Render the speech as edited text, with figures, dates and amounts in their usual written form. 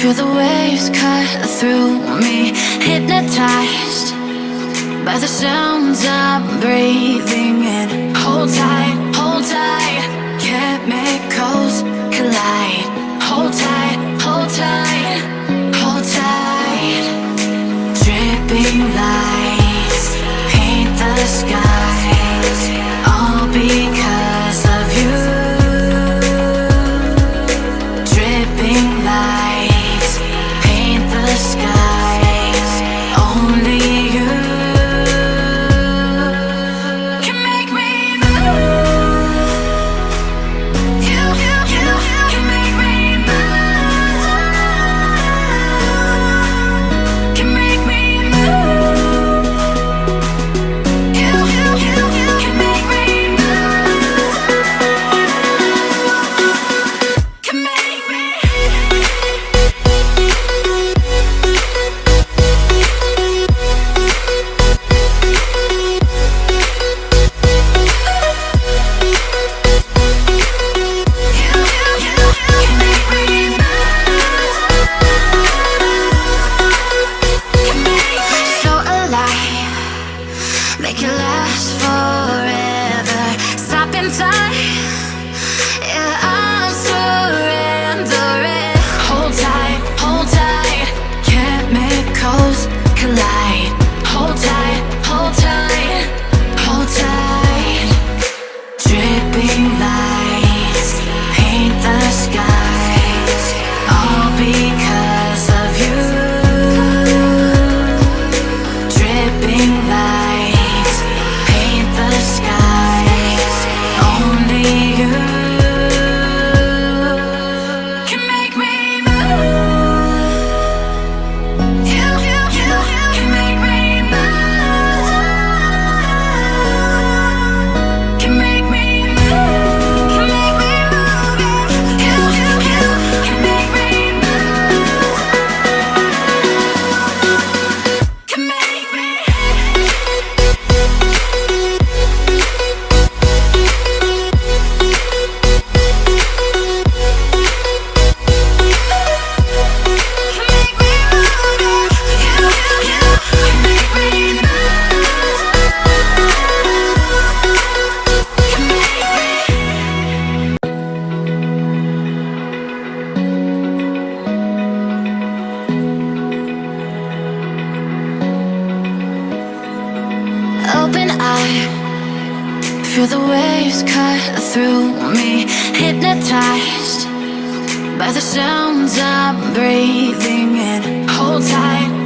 Feel the waves cut through me, hypnotized by the sounds I'm breathing in. Hold tight, chemicals collide. Hold tight, hold tight, hold tight. Dripping lights paint the skies, all because of you. Dripping lights paint the skies, only you can make me move. You can make me move. Can make me move. You can make me move. Can make me. So alive, make it last forever. Stop in time, yeah, I'm surrendering. Hold tight, chemicals collide. Hold tight, hold tight, hold tight. Dripping lights paint the skies, all because of you. Dripping lights paint the skies, only you can make me move. You can make me move. Can make me move. Can make me move. You can make me move. Can make me. Open eye, feel the waves cut through me, hypnotized by the sounds I'm breathing in. Hold tight,